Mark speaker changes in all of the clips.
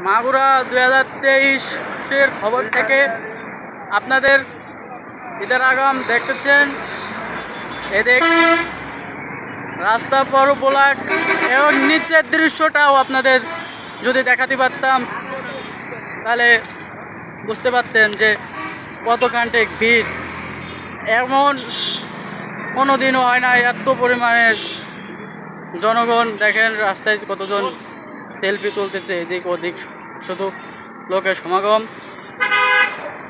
Speaker 1: মাগুরা 2023-এর খবর থেকে আপনাদের ঈদের আগাম দেখতেছেন। এদিক রাস্তা পর ব্লক এবং নিচের দৃশ্যটাও আপনাদের যদি দেখাতে পারতাম তাহলে বুঝতে পারতেন যে কত ঘন্টায় ভিড়। এমন কোনো দিনও হয় না এত পরিমাণে জনগণ। দেখেন রাস্তায় কতজন সেলফি তুলতেছে, এদিক ওদিক শুধু লোকের সমাগম।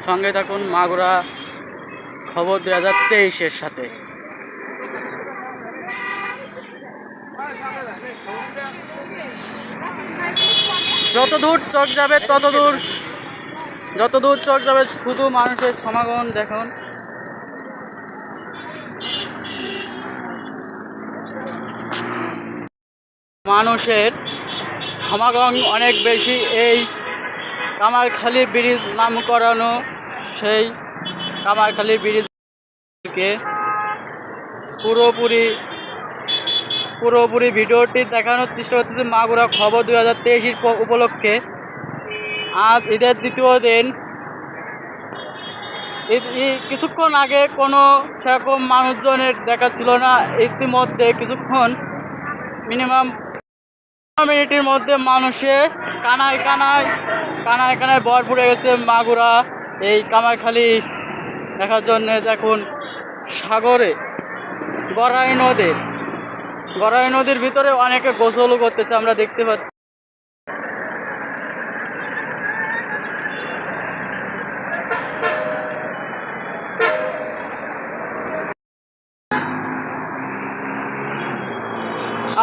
Speaker 1: সঙ্গে থাকুন মাগুরা খবর 2023-এর সাথে। যতদূর চোখ যাবে যতদূর চোখ যাবে শুধু মানুষের সমাগম। দেখুন মানুষের সমাগম অনেক বেশি। এই কামারখালী ব্রিজ নাম করানো সেই কামারখালী ব্রিজকে পুরোপুরি ভিডিওটি দেখানোর চেষ্টা করতেছে মাগুরা খবর 2023 উপলক্ষে। আজ ঈদের দ্বিতীয় দিন। কিছুক্ষণ আগে কোনো সেরকম মানুষজনের দেখা ছিল না। ইতিমধ্যে কিছুক্ষণ মিনিমাম মিনিটের মধ্যে মানুষে কানায় কানায় ভরপুর হয়ে গেছে মাগুরা এই কামারখালী দেখার জন্য। দেখুন সাগরে গড়াই নদীর ভিতরে অনেকে গোসলও করতেছে, আমরা দেখতে পাচ্ছি।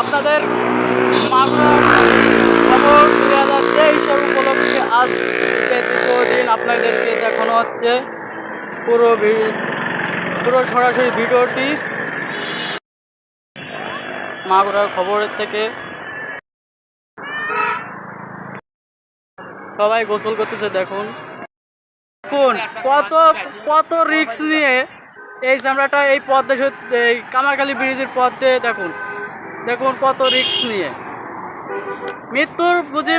Speaker 1: আপনাদের মাগুরা খবর 2023 উপলক্ষে আজ দ্বিতীয় দিন আপনাদেরকে দেখানো হচ্ছে পুরো সরাসরি ভিডিওটি মাগুরার খবরের থেকে। সবাই গোসল করতেছে। দেখুন কত রিস্ক নিয়ে এই চামড়াটা এই এই কামারখালী ব্রিজের পথে দেখুন কত রিস্ক নিয়ে মৃত্যুর বুঝি